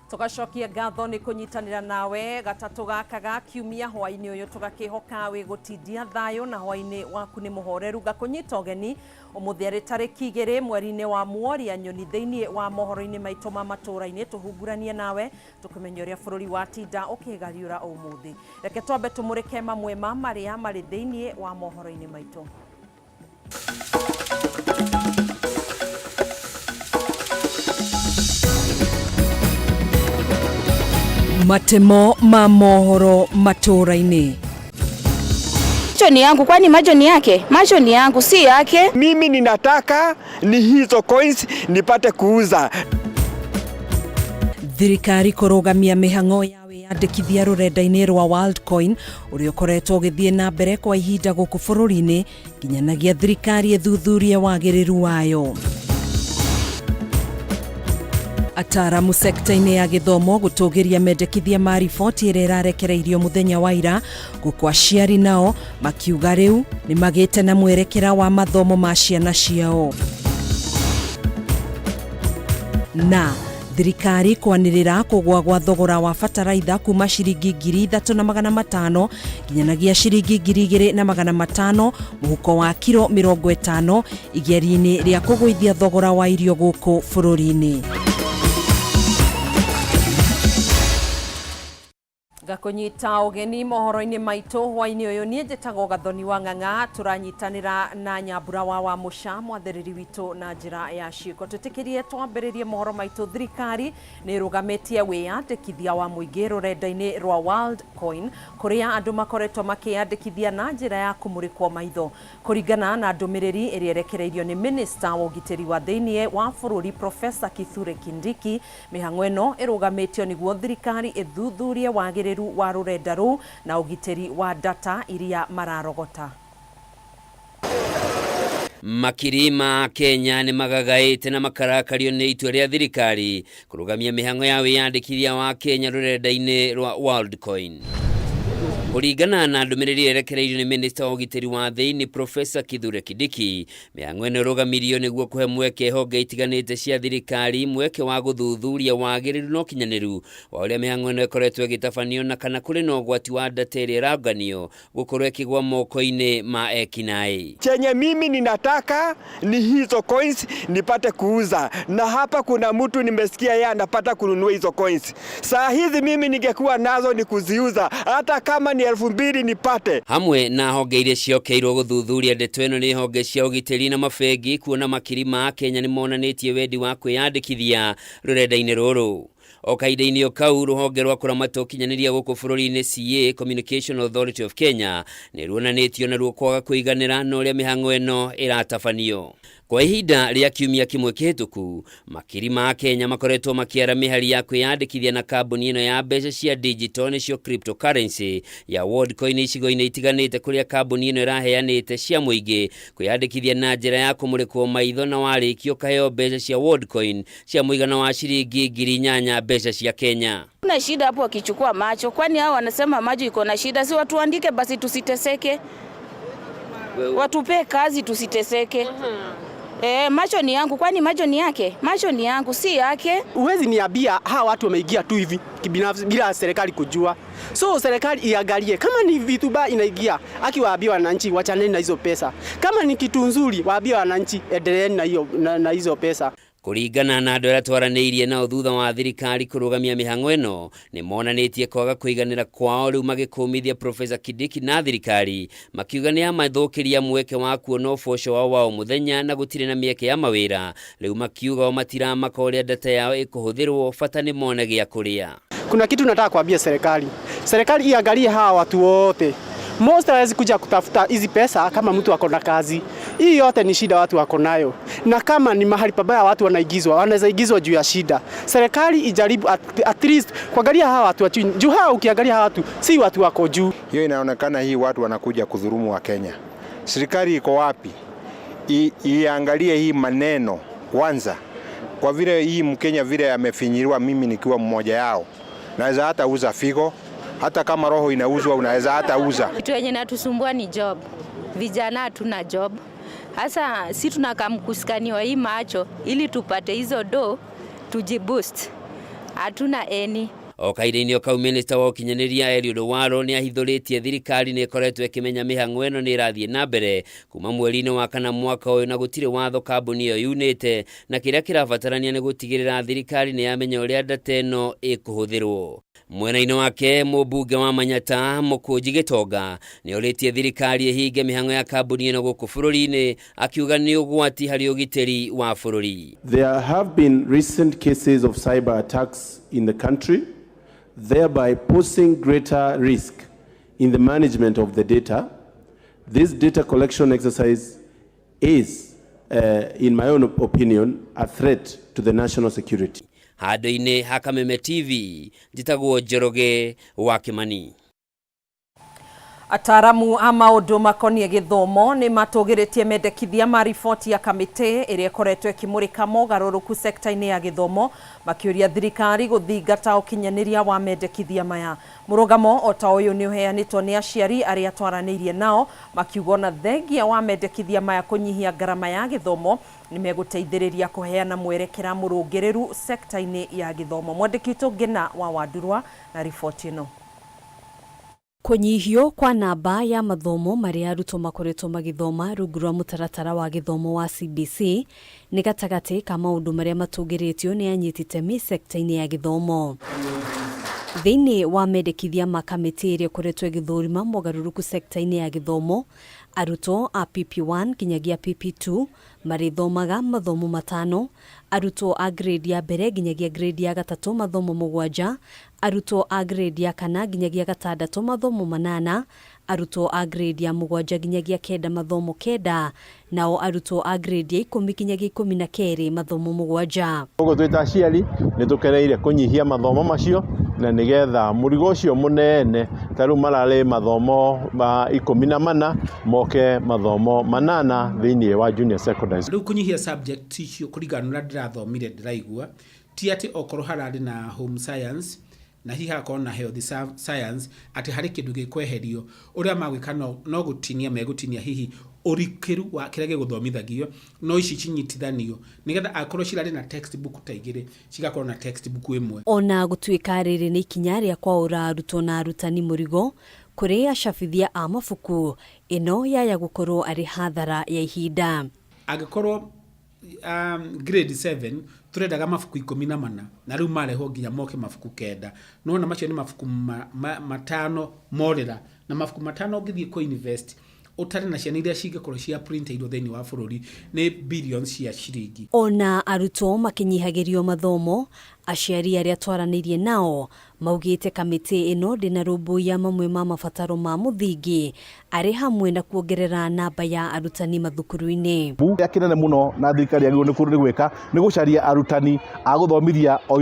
Tugacokia ngatho ni kunyitanira nawe gatatu gaka ga kiumia hwaini uyu tugakihoka wi gutindia thayo na hwaini waku ni muhoreru gakunyita ugeni umuthi ari tariki 2 mweri-ini wa Mworia nyoni thiini wa mohoro-ini maitu ma Matuuraini tuhunguranie nawe tukumenya uria bururi wa tinda ukigariura umuthi. Reke twambe tumurike mamwe ma maria mari thiini wa mohoro-ini maitu. Matemo ma mohoro Matuuraini. Macho ni yangu, kwani macho ni yake? Macho ni yangu, si yake. Mimi ninataka ni hizo coins nipate kuuza. Thirikari kurugamia mihango ya wiyandikithia rurenda-ini rwa Worldcoin uria ukoretwo ugithie na mbere kwa ihinda guku bururi-ini nginyanagia thirikari ethuthurie wagiriru wayo. Ataramu sekta-ini ya githomo gutugiria mendekithia ma riboti iria irarekereirio muthenya wa ira guku aciari nao makiuga riu ni magite na mwerekera wa mathomo ma ciana ciao. Na thirikari kwanirira kugwa gwa thogora wa fataraitha kuma ciringi 3,500 nginyanagia ciringi 2,500 muhuko wa kilo 50 igeri-ini ria kugwithia thogora wa irio guku bururi-ini. Gakunyita ugeni mohoro-ini maitu hwaini uyu nie njitagwo Gathoni wa Ng'ang'a turanyitanira na Nyambura wa Musha mwathiriri witu na njira ya ciiko tutikirie twambiririe mohoro maitu. Thirikari ni rugametie wiyandikithia wa muingi rurenda-ini rwa Worldcoin kuria andu makoretwo makiyandikithia na njira ya kumurikwo maitho kuringana na ndumiriri iria erekereirio ni Minister wa ugitiri wa thiini wa bururi Professor Kithure Kindiki. Mihango ino irugametio niguo thirikari ethuthurie wagiriru wa rurenda ru na ugitiri wa data iria mararogota. Makirima Kenya ni magagaite na makarakario ni itua ria thirikari kurugamia mihango ya wiyandikithia wa Kenya rurenda-ini rwa Worldcoin. Kuringana na ndumiriri erekereirio ni Minister wa ugitiri wa thiini Professor Kithure Kindiki, mihango ino rugamirio niguo kuhe mweke honge itiganite cia thirikari mweke wa guthuthuria wagiriru no kinyaniru wa uria mihango ino ikoretwo igitabanio na kana kuri no gwati wa data iria iraganio gukorwo ikigwa moko-ini ma ekinai. Chenye mimi ninataka ni hizo coins nipate kuuza, na hapa kuna mtu nimesikia yeye anapata kununua hizo coins. Saa hizi mimi ningekuwa nazo ni kuziuza hata kama ni 2,000 nipate. Hamwe na honge iria ciokeirwo guthuthuria ndeto ino ni honge cia ugitiri na mabegi kuona Makirima Kenya ni monanitie wendi wa kwiyandikithia rurenda-ini ruru. Okaide-ini okau ruhonge rwa kuramata ukinyaniria guku bururi-ini CA Communication Authority of Kenya ni ruonanitio na ruo kwaga kuiganira na uria mihango ino iratabanio. Kwa ihinda ria kiumia kimwe kihituku, Makirima Kenya makoretwo makiara mihari ya kwiyandikithia na kambuni ino ya mbeca cia digital nicio cryptocurrency ya Worldcoin icigo-ini itiganite kuria kambuni ino iraheanite cia muingi kwiyandikithia na njira ya kumurikwo maitho na warikio kaheo mbeca cia Worldcoin cia muigana wa ciringi 8,000 mbeca cia Kenya. Kuna shida hapo wakichukua macho, kwani hao wanasema macho iko na shida, si watu andike basi tusiteseke. Watupe kazi tusiteseke. Macho ni yangu, kwani macho ni yake? Macho ni yangu, si yake. Uwezi niambia hawa watu wameingia tu hivi kibinafsi bila serikali kujua. So serikali iangalie kama ni vitu ba inaingia, akiwaambia wananchi wachaneni na hizo pesa. Kama ni kitu nzuri waambie wananchi endeleeni na hizo pesa. Kuringana na andu aria twaraniirie na thutha wa thirikari kurugamia mihango ino ni monanitie kwaga kuiganira kwao riu magikumithia Professor Kindiki na thirikari makiuga ni amathukiria mweke wa kuona uboco wao muthenya na gutire na mieke ya mawira. Riu makiuga matiramaka uria data yao ikuhuthirwo bata ni mone gia kuria. Kuna kitu nataka kuambia serikali. Serikali iangalie hawa watu wote. Most hawezi kuja kutafuta hizi pesa kama mtu wako na kazi. Hii yote ni shida watu wako nayo. Na kama ni mahali pabaya watu wanaweza igizwa juu ya shida. Serikali ijaribu at least kuangalia hawa watu chini. Juu hawa ukiangalia hawa watu si watu wako juu. Hiyo inaonekana hii watu wanakuja kudhulumu wa Kenya. Serikali iko wapi? Iangalie hii maneno kwanza. Kwa vile hii Mkenya vile amefinyiriwa, mimi nikiwa mmoja yao. Naweza hata uza figo. Hata kama roho inauzwa unaweza hata uza. Kitu yenye natusumbua ni job. Vijana hatuna job. Hasa si tunakamkusikaniwa hii macho ili tupate hizo do tujiboost. Hatuna eni. O kaida-inĩ o kau minista wa ũkinyanĩria Eliud Owalo nĩ ahithũrĩtie thirikari nĩ ĩkoretwo ĩkĩmenya mĩhang'o ĩno nĩ ĩrathiĩ na mbere kuma mweri-inĩ wa kana mwaka ũyũ na gũtirĩ watho kambuni ĩyo yunĩte, na kĩrĩa kĩrabatarania nĩ gũtigĩrĩra thirikari nĩ yamenya ũrĩa data ĩno ĩkũhũthĩrwo. Mwena-inĩ wake mũmbunge wa Manyata Mũkũnji Gĩtonga nĩ orĩtie thirikari ĩhinge mĩhang'o ya kambuni ĩno gũkũ bũrũri-inĩ, akiuga nĩ ũgwati harĩ ũgitĩri wa bũrũri. There have been recent cases of cyber attacks in the country, thereby posing greater risk in the management of the data. This data collection exercise is, in my own opinion, a threat to the national security. Handũ-inĩ ha Kameme TV, njĩtagwo Njoroge wa Kimani. Ataramu a maũndũ makoniĩ gĩthomo nĩ matũgĩrĩtie mendekithia ma riboti ya kamĩtĩ ĩrĩa ĩkoretwo ĩkĩmũrĩka mogarũrũku sekta-inĩ ya gĩthomo, makĩũria thirikari gũthingata ũkinyanĩria wa mendekithia maya. Mũrũgamo o ta ũyũ nĩ ũheanĩtwo nĩ aciari arĩa twaranĩirie nao, makiuga ona thengia wa mendekithia maya kũnyihia ngarama ya gĩthomo nĩ megũteithĩrĩria kũheana mwerekera mũrũngĩrĩru sekta-inĩ ya gĩthomo. Mwandĩki witũ Ngina wa Wandurwa na riboti ĩno. Kũnyihio kwa namba ya mathomo marĩa arutwo makoretwo magĩthoma rungu rwa mũtaratara wa gĩthomo wa CBC nĩ gatagatĩ ka maũndũ marĩa matũgĩrĩtio nĩ anyiti itemi sekta-inĩ ya gĩthomo. Thĩinĩ wa mendekithia ma kamĩtĩ ĩrĩa ĩkoretwo ĩgĩthũrima mogarũrũku sekta-inĩ ya gĩthomo, arutwo a PP1 nginyagia PP2 marĩthomaga mathomo matano, arutwo a grade ya mbere nginyagia grade ya gatatũ mathomo mũgwanja, arutwo a grade ya kana nginyagia gatandatũ mathomo manana, arutwo a grade ya mũgwanja nginyagia kenda mathomo kenda, nao arutwo a grade ya 10 nginyagia 12 mathomo mũgwanja. Ũguo twĩta aciari nĩ tũkereire kũnyihia mathomo macio na nĩgetha mũrigo ũcio mũnene tarĩu mararĩ mathomo ma 14 moke mathomo manana thĩinĩ wa junior secondary. Rĩu kũnyihia subject icio kũringana na ndĩrathomire ndĩraigua ti atĩ okorwo hararĩ na home science na hihi hakorwo na health science atĩ harĩ kĩndũ gĩkweherio ũrĩa magwĩka no gũtinia megũtinia hihi ũrikĩru wa kĩrĩa gĩgũthomithagio no ici cinyitithanio nĩgetha akorwo cirarĩ na textbook ta igĩrĩ cigakorwo na textbook ĩmwe. Ona gũtuĩka rĩrĩ nĩ ikinya rĩa kwaũra arutwo na arutani mũrigo kũrĩ acabithia a mabuku, ĩno yaya gũkorwo arĩ hathara ya ihinda. Angĩkorwo grade 7 turendaga mabuku 14 na rĩu marehwo nginya moke mabuku 9, no na macio nĩ mabuku matano morera na mabuku matano ũngĩthiĩ ku university ũtarĩ na ciana iria cingĩkorwo cia printed thĩinĩ wa bũrũri nĩ billions cia ciringi. Ona arutwo makinyihagĩrio mathomo, aciari arĩa twaranĩirie nao maugĩte kamĩtĩ ĩno ndĩnarũmbũiya mamwe ma mabataro ma mũthingi arĩ hamwe na kuongerera namba ya arutani mathukuru-inĩ. Kĩrĩa kĩnene mũno na thirikari yagĩrĩirwo nĩ gwĩka nĩ gũcaria arutani a gũthomithia o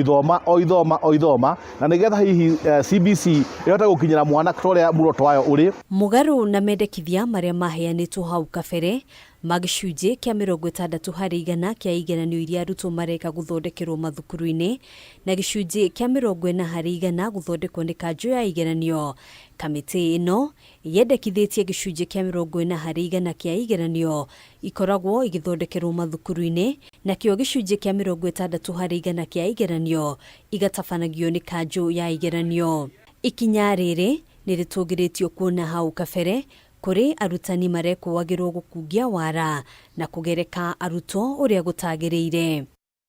ithoma na nĩgetha hihi CBC ĩhote gũkinyĩra mwana ũrĩa muoroto wayo ũrĩ. Mũgarũ na mendekithia marĩa maheanĩtwo hau kabere magĩcunjĩ kĩa 60 harĩ igana kĩa igeranio iria arutwo mareka gũthondekerwo mathukuru-inĩ na gĩcunjĩ kĩa 40 harĩ igana gũthondekwo nĩ kanjũ ya igeranio. Kamĩtĩ ĩno yendekithĩtie gĩcunjĩ kĩa 40 harĩ igana kĩa igeranio ikoragwo igĩthondekerwo mathukuru-inĩ, nakĩo gĩcunjĩ kĩa 60 harĩ igana kĩa igeranio igatabanagio nĩ kanjũ ya igeranio. Ikinya rĩrĩ nĩ rĩtũgĩrĩtio kuona hau kabere kũrĩ arutani marekũagĩrwo gũkungia wara na kũgereka arutwo ũrĩa gũtagĩrĩire.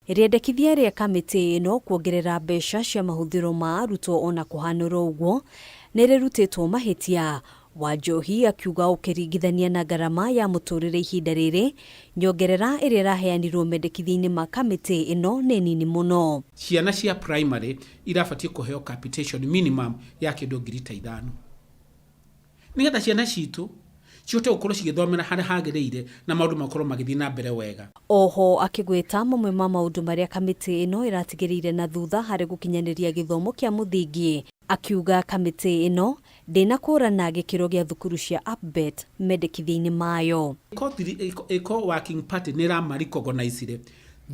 Rĩendekithia rĩa kamĩtĩ ĩno kuongerera mbeca cia mahũthĩro ma arutwo ona kũhanũra ũguo nĩ rĩrutĩtwo mahĩtia. Wanjohi akiuga ũkĩringithania na ngarama ya mũtũrĩre ihinda rĩrĩ, nyongerera ĩrĩa ĩraheanirwo mendekithia-inĩ ma kamĩtĩ ĩno nĩ nini mũno. Ciana cia primary irabatie kũheo capitation minimum ya kĩndũ 5,000. Nĩgetha ciana citũ cihote gũkorwo cigĩthomera harĩa hagĩrĩire na maũndũ makorwo magĩthiĩ na mbere wega. Oho akĩgweta mamwe ma maũndũ marĩa kamĩtĩ ĩno ĩratigĩrĩire na thutha harĩ gũkinyanĩria gĩthomo kĩa mũthingi. Akiuga kamĩtĩ ĩno ndĩnakũrana gĩkĩro gĩa thukuru cia Upbet mendekithia-inĩ mayo. Ĩko working party nĩ ĩramaricognize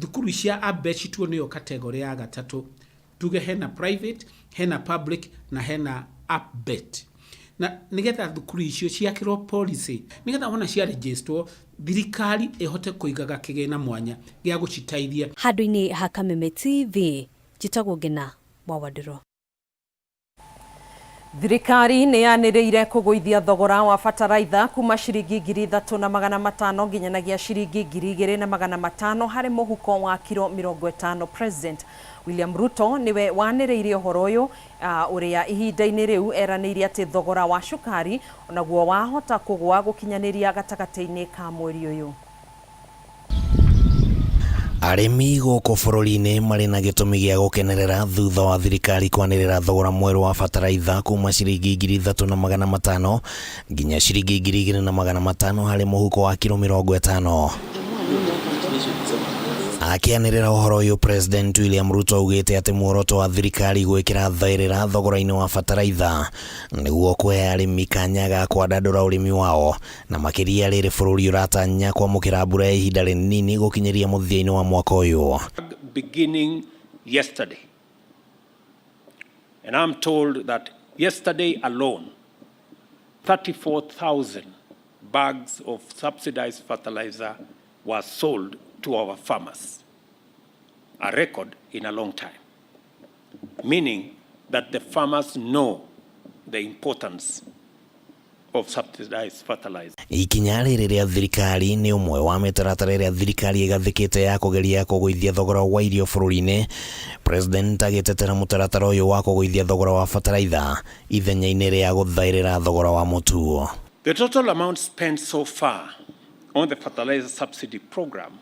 thukuru cia Upbet cituo nĩyo kategori ya gatatũ. Tuge hena private, hena public na hena Upbet. Na nigetha thukuru icio ciakĩrwo policy nigetha wona cia register thirikari ĩhote kũigaga kĩgĩna mwanya gĩa gũciteithia. Handũ-inĩ ha Kameme TV, njĩtagwo Ngina Mwawadiro. Thirikari nĩ yanĩrĩire kũgũithia thogora wa bataraitha kuma ciringi 3,500 nginyanagia ciringi 2,500 harĩ mũhuko wa kilo 50. President William Ruto niwe wanĩrĩire ũhoro ũyũ ũrĩa ihinda-inĩ rĩu eranĩire atĩ thogora wa cukari onaguo wahota kũgwa gũkinyanĩria gatagatĩ-inĩ ka mweri ũyũ. Arĩmi gũkũ bũrũri-inĩ marĩ na gĩtũmi gĩa gũkenerera thutha wa thirikari kwanĩrĩra thogora mwerũ wa bataraitha kuma ciringi 3,500 nginya ciringi 2,500 harĩ mũhuko wa kilo 50. Akĩanĩrĩra ũhoro ũyũ, President William Ruto augĩte atĩ muoroto wa thirikari gwĩkĩra thaĩrĩra thogora-inĩ wa bataraitha nĩguo kũhe arĩmi kanya ga kwandandũra ũrĩmi wao, na makĩria rĩrĩ bũrũri ũratanya kwamũkĩra mbura ya ihinda rĩnini gũkinyĩria mũthia-inĩ wa mwaka ũyũ. Beginning yesterday, and I'm told that yesterday alone 34,000 bags of subsidized fertilizer were sold to our farmers, a record in a long time, meaning that the farmers know the importance of subsidized fertilizer. Ikinya rĩrĩ rĩa thirikari nĩ ũmwe wa mĩtaratara ĩrĩa thirikari ĩgathĩkĩte ya kũgeria kũgũithia thogora wa irio bũrũri-inĩ. President agĩtetera mũtaratara ũyũ wa kũgũithia thogora wa bataraitha ithenya-inĩ rĩa gũthaĩrĩra thogora wa mũtu. The total amount spent so far on the fertilizer subsidy program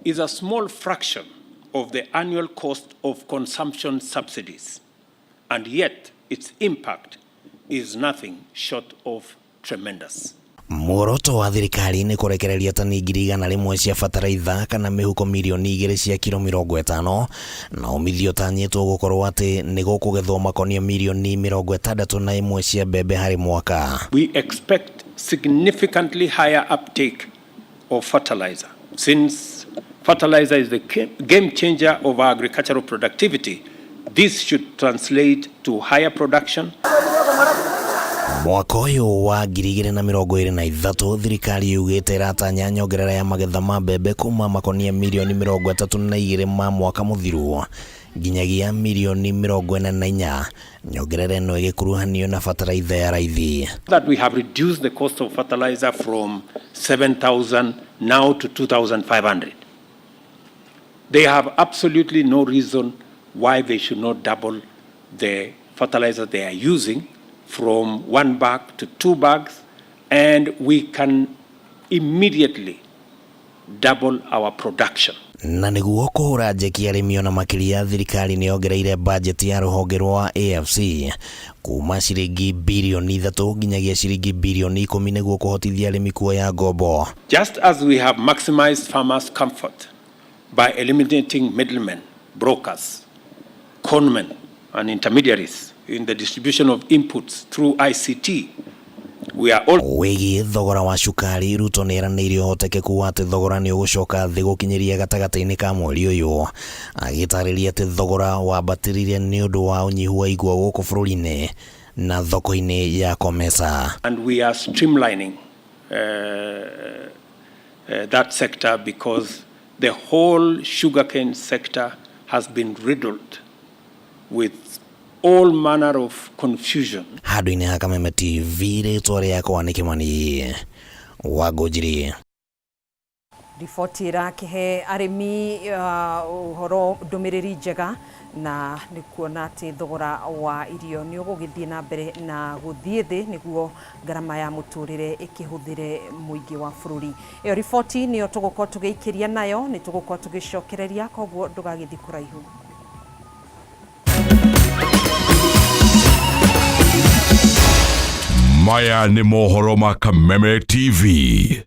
is a small fraction of the annual cost of consumption subsidies, and yet its impact is nothing short of tremendous. Muoroto wa thirikari nĩ kũrekereria tani 100 cia bataraitha kana mĩhuko milioni 2 cia kilo 50, na umithio tanyĩtwo gũkorwo atĩ nĩ gũkũgethwo makonia milioni 61 cia mbembe harĩ mwaka. We expect significantly higher uptake of fertilizer. Since fertilizer is the game changer of our agricultural productivity, this should translate to higher production. Mwaka ũyũ wa 2023 thirikari yugĩte iratanya nyongerera ya magetha ma mbembe kuma makonia milioni 32 ma mwaka mũthiru nginyagia milioni 44. Nyongerera ĩno ĩgĩkuruhanio na bataraitha ya raithi. That we have reduced the cost of fertilizer from 7,000 now to 2,500. They have absolutely no reason why they should not double the fertilizer they are using from 1 bag to 2 bags, and we can immediately double our production. Na nĩguo kũhũra njeki arĩmi ona makĩria, thirikari nĩ yongereire budget ya rũhonge rwa AFC kuma ciringi bilioni 3 nginyagia ciringi bilioni 10 nĩguo kũhotithia arĩmi kuoya ngombo. Just as we have maximized farmers' comfort by eliminating middlemen, brokers, conmen, and intermediaries in the distribution of inputs through ICT, we are all... Wĩgiĩ thogora wa cukari, Ruto nĩ eranĩire ũhotekeku wa atĩ thogora nĩ ũgũcoka thĩ gũkinyĩria gatagatĩ-inĩ ka mweri ũyũ, agĩtarĩria atĩ thogora wambatĩrire nĩ ũndũ wa ũnyihu wa igwa gũkũ bũrũri-inĩ na thoko-inĩ ya Komesa. And we are streamlining that sector because the whole sugarcane sector has been riddled with all manner of confusion. Handũ-inĩ ha Kameme TV, rĩtwa rĩakwa nĩ Kĩmani Wangũnjiri. Riboti ĩrakĩhe arĩmi ũhoro ndũmĩrĩri njega, na nĩ kuona atĩ thogora wa irio nĩ ũgũgĩthiĩ na mbere na gũthiĩ thĩ nĩguo ngarama ya mũtũrĩre ĩkĩhũthĩre mũingĩ wa bũrũri. Ĩyo riboti nĩyo tũgũkorwo tũgĩikĩria nayo, nĩ tũgũkorwo tũgĩcokereria, koguo ndũgagĩthiĩ kũraihu. Maya nĩ mohoro ma Kameme TV.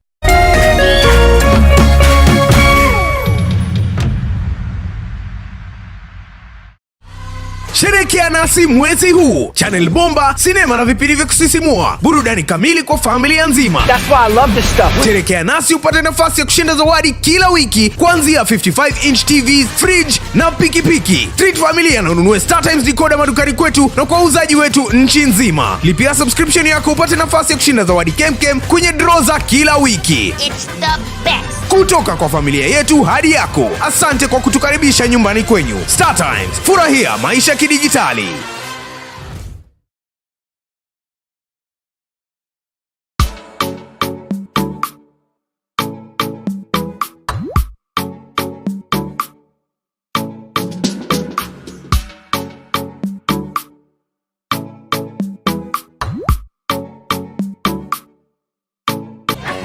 Sherekea nasi mwezi huu. Channel bomba, sinema na vipindi vya kusisimua. Burudani kamili kwa familia nzima. That's why I love this stuff. Sherekea nasi upate nafasi ya kushinda zawadi kila wiki kuanzia 55-inch TVs, fridge na pikipiki. Treat familia na ununue StarTimes decoder madukani kwetu na kwa uzaji wetu nchi nzima. Lipia subscription yako upate nafasi ya kushinda zawadi kemkem kwenye draw za kila wiki. It's the best. kutoka kwa familia yetu hadi yako. Asante kwa kutukaribisha nyumbani kwenyu. Star Times, furahia maisha kidijitali.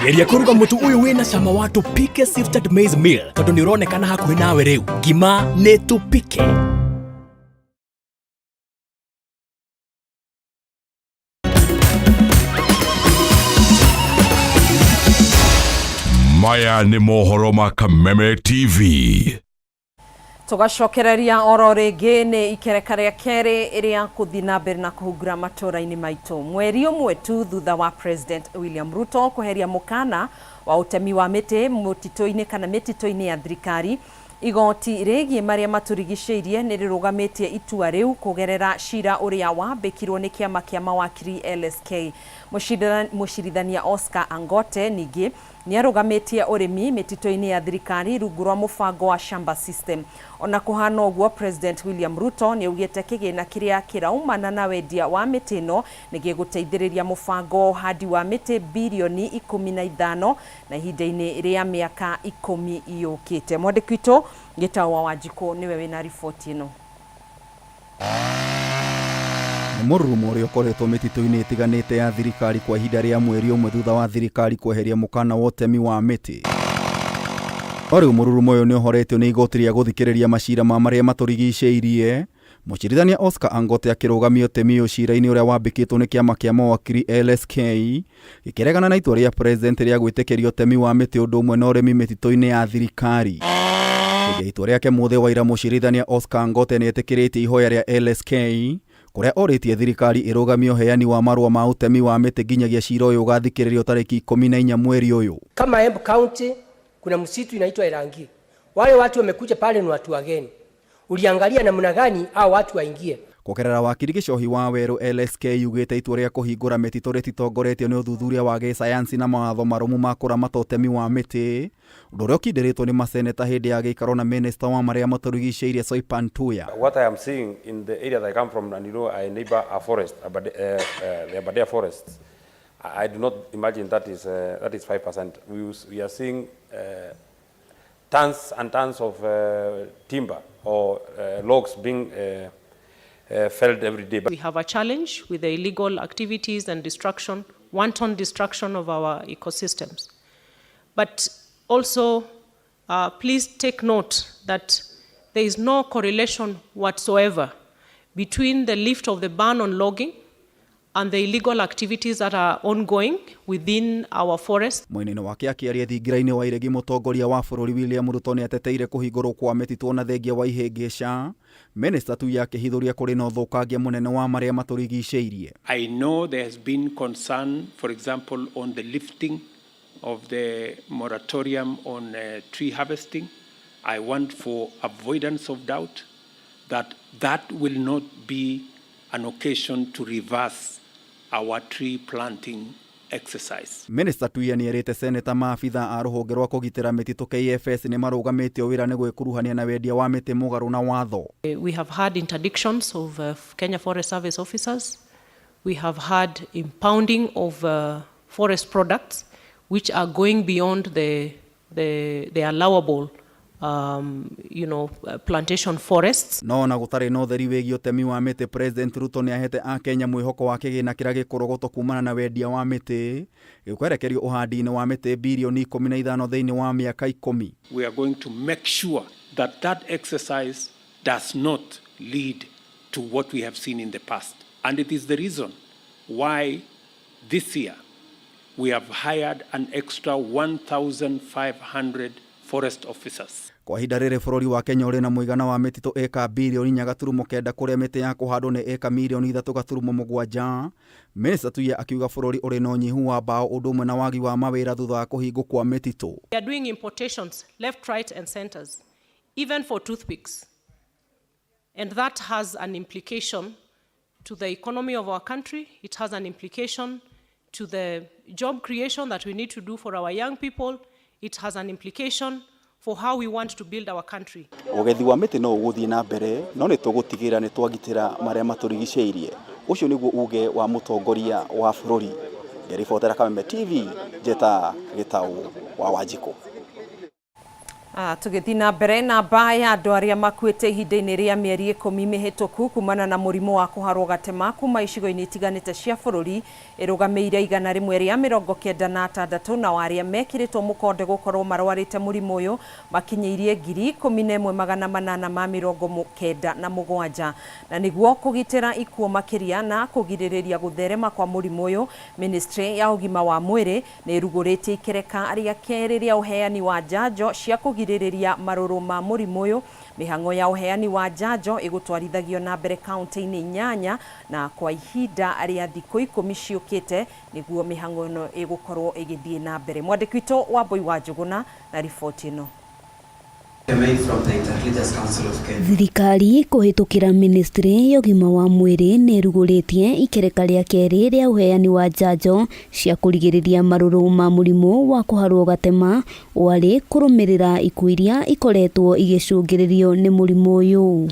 Geria kuruga mutu uyu wina cama wa tupike sifted maize meal tondu ni uronekana hakuhi nawe riu. Ngima ni tupike. Maya ni mohoro ma Kameme TV. Tugacokereria oro ringi ni ikereka ria keri iria kuthi na mbere na kuhungura matũra-inĩ maitũ. Mweri ũmwe tu thutha wa President William Ruto kuheria mukana wa utemi wa miti mutito-inĩ kana mitito-inĩ ya thirikari, igoti rĩgiĩ marĩa maturigicĩirie nĩ rĩrũgamĩtie itua rĩu kugerera cira ũrĩa wambĩkirwo nĩ kĩama kĩa mawakiri LSK. Mũcirithania Oscar Angote ningĩ nĩarũgamĩtie ũrĩmi mĩtitũ-inĩ ya thirikari rungu rwa mũbango wa Shamba System. Ona kũhana ũguo, President William Ruto nĩaugĩte kĩgĩna kĩrĩa kĩraumana na wendia wa mĩtĩ ĩno nĩgĩgũteithĩrĩria mũbango hadi wa mĩtĩ bilioni 15 na ihinda-inĩ rĩa mĩaka 10 yũkĩte. Mwandĩki witũ Gĩtaũ Wanjikũ nĩwe wĩna riboti ĩno. Mũrurumo ũrĩa ũkoretwo mĩtitũ-inĩ ĩtiganĩte ya thirikari kwa ihinda rĩa mweri ũmwe thutha wa thirikari kweheria mũkana wa ũtemi wa mĩtĩ. Rĩu mũrurumo ũyũ nĩ ũhoretio nĩ igoti rĩa gũthikĩrĩria macira ma marĩa matũrigicĩirie. Mũcirithania Oscar Angote akĩrũgamia ũtemi ũyũ cira-inĩ ũrĩa wambĩkĩtwo nĩ kĩama kĩa mawakiri LSK, gĩkĩregana na itua rĩa president rĩa gwĩtĩkĩria ũtemi wa mĩtĩ ũndũ ũmwe na ũrĩmi mĩtitũ-inĩ ya thirikari. Itua rĩake mũthĩ waira mũcirithania Oscar Angote nĩetĩkĩrĩtie ihoya rĩa LSK kuria orĩtie thirikari ĩrũgamie ũheani wa marũa ma ũtemi wa mĩtĩ nginyagia cira ũyũ ũgathikĩrĩrio tarĩki 14 mweri ũyũ. Kama Embu County kuna msitu inaitwa Erangi. Wale watu wamekuja pale ni watu wageni. Uliangalia namna gani hao watu waingie? Kugerera wakiri Gĩcohi wa Werũ, LSK yugĩte itua rĩa kũhingũra mĩtitũ rĩtitongoretio nĩ ũthuthuria wa gĩsayansi na mawatho marũmu ma kũramata ũtemi wa mĩtĩ, ũndũ ũrĩa ũkindĩrĩtwo nĩ maseneta hĩndĩ ya gĩikaro na minister wa marĩa matũrigicĩirie Soipan Tuya. What I am seeing in the area that I come from, and you know, I neighbor a forest, the Aberdare forests. I do not imagine that is 5%. We are seeing tons and tons of timber or logs being felled every day. We have a challenge with the illegal activities and destruction, wanton destruction of our ecosystems. But also, please take note that there is no correlation whatsoever between the lift of the ban on logging and the illegal activities that are ongoing within our forest. Mwena wake akiaria thingira-inĩ wa iregi mũtongoria wa bũrũri William Ruto nĩateteire kũhingũrwo kwa mĩtitũ na thengia wa ihĩngĩca. Minister Tuya akĩhithũria kũrĩ na ũthũkangia mũnene wa marĩa matũrigicĩirie. I know there has been concern, for example, on the lifting of the moratorium on tree harvesting. I want, for avoidance of doubt, that will not be an occasion to reverse our tree planting exercise. Minister Tuya nĩerĩte seneta maabitha a rũhonge rwa kũgitĩra mĩtitũ KFS nĩ marũgamĩte wĩra nĩ gwĩkuruhania na wendia wa mĩtĩ mũgarũ na watho. We have had interdictions of Kenya Forest Service officers. We have had impounding of forest products which are going beyond the allowable plantation forests. No na gũtarĩ na ũtheri wĩgiĩ ũtemi wa mĩtĩ, President Ruto nĩahete a Kenya mwĩhoko wa kĩgĩna kĩrĩa gĩkũrogotwo kumana na wendia wa mĩtĩ gĩkwerekerio ũhandi-inĩ wa mĩtĩ bilioni 15 thĩinĩ wa mĩaka 10. We are going to make sure that that exercise does not lead to what we have seen in the past. And it is the reason why this year we have hired an extra 1,500 forest officers. Kwa ihinda rĩrĩ bũrũri wa Kenya ũrĩ na mũigana wa mĩtitũ eka bilioni 4.9 kũrĩa mĩtĩ ya kũhandwo nĩ eka milioni 3.7. Minister Tuya akiuga bũrũri ũrĩ na ũnyihu wa mbaũ ũndũ ũmwe na wagi wa mawĩra thutha wa kũhingwo kwa mĩtitũ. We are doing importations left, right and centers, even for toothpicks. And that has an implication to the economy of our country. It has an implication to the job creation that we need to do for our young people. it has an implication for how we want to build our country. Ugethi wa miti no uguthie na mbere no nitugutigirira nitwagitira maria maturigiceirie. Ucio niguo uge wa mutongoria wa bururi. Ngeribotera Kameme TV Njeta Gitau wa Wanjikũ. Tũgĩthiĩ na mbere na mbaa ya andũ arĩa makuĩte ihinda-inĩ rĩa mĩeri 10 mĩhĩtũku kumana na mũrimũ wa kũharwo gatema kuma icigo-inĩ itiganĩte cia bũrũri ĩrũgamĩire 196 na arĩa mekĩrĩtwo mũkonde gũkorwo marwarĩte mũrimũ ũyũ makinyĩirie 11,897 na nĩguo kũgitĩra ikuũ makĩria na kũgirĩrĩria gũtherema kwa mũrimũ ũyũ, Ministry ya ũgima wa mwĩrĩ nĩ ĩrugũrĩtie ikereka rĩa kerĩ rĩa ũheani wa njanjo cia kũgirĩrĩria marũrũ ma mũrimũ ũyũ. Mĩhang'o ya ũheani wa njanjo ĩgũtwarithagio na mbere kaunti-inĩ 8 na kwa ihinda rĩa thikũ 10 ciũkĩte nĩguo mĩhang'o ĩno ĩgũkorwo ĩgĩthiĩ na mbere. Mwandĩki witũ Wambui wa Njũgũna na riboti ĩno. Thirikari kũhĩtũkĩra Ministry ya ũgima wa mwĩrĩ nĩ ĩrugũrĩtie ikereka rĩa kerĩ rĩa ũheani wa njanjo cia kũrigĩrĩria marũrũ ma mũrimũ wa kũharwo gatema warĩ kũrũmĩrĩra ikuũ iria ikoretwo igĩcũngĩrĩrio nĩ mũrimũ ũyũ.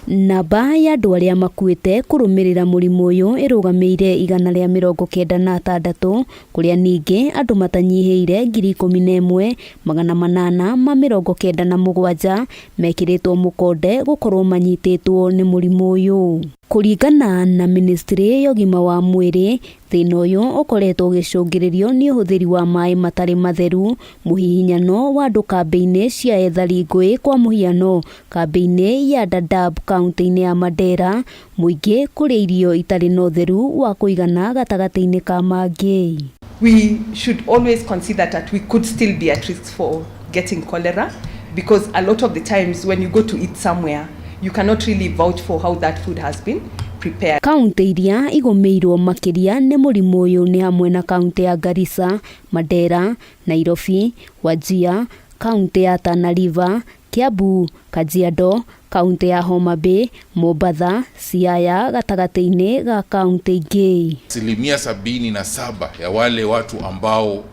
Namba ya andũ arĩa makuĩte kũrũmĩrĩra mũrimũ ũyũ ĩrũgamĩire 196 kũrĩa ningĩ andũ matanyihĩire 11,897 mekĩrĩtwo mũkonde gũkorwo manyitĩtwo nĩ mũrimũ ũyũ. Kũringana na Ministry ya ũgima wa mwĩrĩ, thĩna ũyũ ũkoretwo ũgĩcũngĩrĩrio nĩ ũhũthĩri wa maĩ matarĩ matheru, mũhihinyano wa andũ kambĩ-inĩ cia ethari ngũĩ, kwa mũhiano kambĩ-inĩ ya Dadaab kaunti-inĩ ya Mandera, mũingĩ kũrĩa irio itarĩ na ũtheru wa kũigana gatagatĩ-inĩ ka mangĩ. We should always consider that we could still be at risk for getting cholera, because a lot of the times when you go to eat somewhere, you cannot really vouch for how that food has been prepared. Kaunti iria igũmĩirwo makĩria nĩ mũrimũ ũyũ nĩ hamwe na kaunti ya Garissa, Mandera, Nairobi, Wajir, kaunti ya Tana River, Kiambu, Kajiado, kaunti ya Homa Bay, Mombasa, Siaya gatagatĩ-inĩ ga kaunti ingĩ. 77% ya wale watu ambao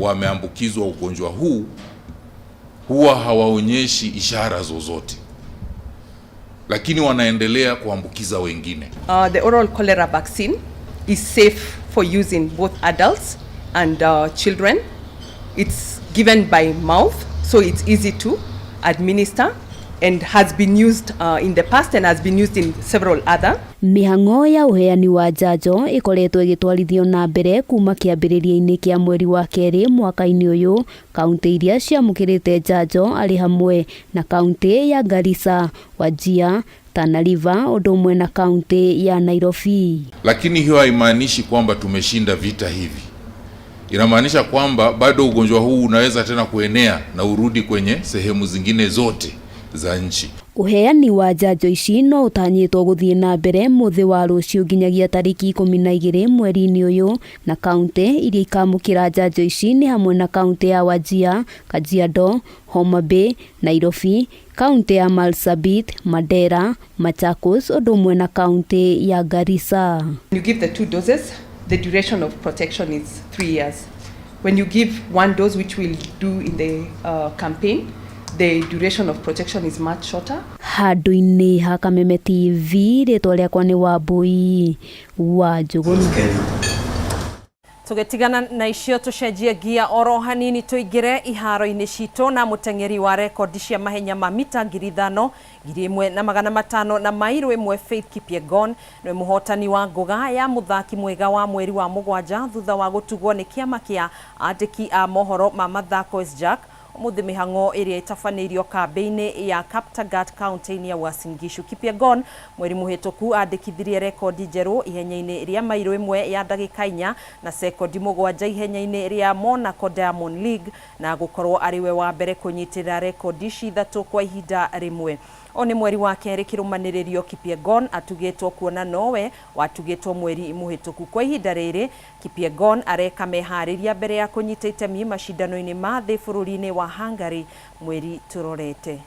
wameambukizwa ugonjwa huu huwa hawaonyeshi ishara zozote, lakini wanaendelea kuambukiza wengine. The oral cholera vaccine is safe for use in both adults and children. It's given by mouth, so it's easy to administer and has been used in the past and has been used in several other. Mĩhang'o ya ũheani wa njanjo ĩkoretwo ĩgĩtwarithio na mbere kuma kĩambĩrĩria-inĩ kĩa mweri wa kerĩ mwaka-inĩ ũyũ. Kaunti iria ciamũkĩrĩte njanjo arĩ hamwe na kaunti ya Garissa, Wajir, Tana River, ũndũ ũmwe na kaunti ya Nairobi. Lakini hiyo haimaanishi kwamba tumeshinda vita hivi. Inamaanisha kwamba bado ugonjwa huu unaweza tena kuenea na urudi kwenye sehemu zingine zote za nchi. Uheani wa njanjo ici no ũtanyĩtwo gũthiĩ na mbere mũthĩ wa rũciũ nginyagia tarĩki 12 mweri-inĩ ũyũ, na kaunti iria ikamũkĩra njanjo ici nĩ hamwe na kaunti ya Wajir, Kajiado, Homa Bay, Nairobi, kaunti ya Marsabit, Mandera, Machakos, ũndũ ũmwe na kaunti ya Garissa. When you give the 2 doses, the duration of protection is 3 years. When you give 1 dose, which we'll do in the campaign, the duration of protection is much shorter. Handũ-inĩ ha Kameme TV, rĩtwa rĩakwa nĩ Wambui wa Njũgũna. Tũgĩtigana na icio tũcenjie gia oro hanini tũingĩre iharo-inĩ citũ na mũteng'eri wa rekondi cia mahenya ma mita 5,000, 1,500 na mairo 1 Faith Kipyegon nĩ mũhotani wa ngũga ya mũthaki mwega wa mweri wa mũgwanja thutha wa gũtugwo nĩ kĩama kĩa andĩki a mohoro ma mathako SJAK. Mũthĩ mĩhang'o ĩrĩa ĩtabanĩirio kambĩ-inĩ ya Kaptagat kaunti-inĩ ya Uasin Gishu. Kipyegon mweri mũhĩtũku andĩkithirie rekondi njerũ ihenya-inĩ rĩa mairo 1 ya ndagĩka 4 na sekondi 7 ihenya-inĩ rĩa Monaco Diamond League na gũkorwo arĩwe wa mbere kũnyitĩrĩra rekondi ici 3 kwa ihinda rĩmwe. Oni mweri wa kerĩ kĩrũmanĩrĩrio Kipyegon atugĩtwo kuona nowe watugĩtwo mweri mũhĩtũku. Kwa ihinda rĩrĩ Kipyegon areka meharĩria mbere ya kũnyita itemi macindano-inĩ ma thĩ bũrũri-inĩ wa Hungary mweri tũrorete.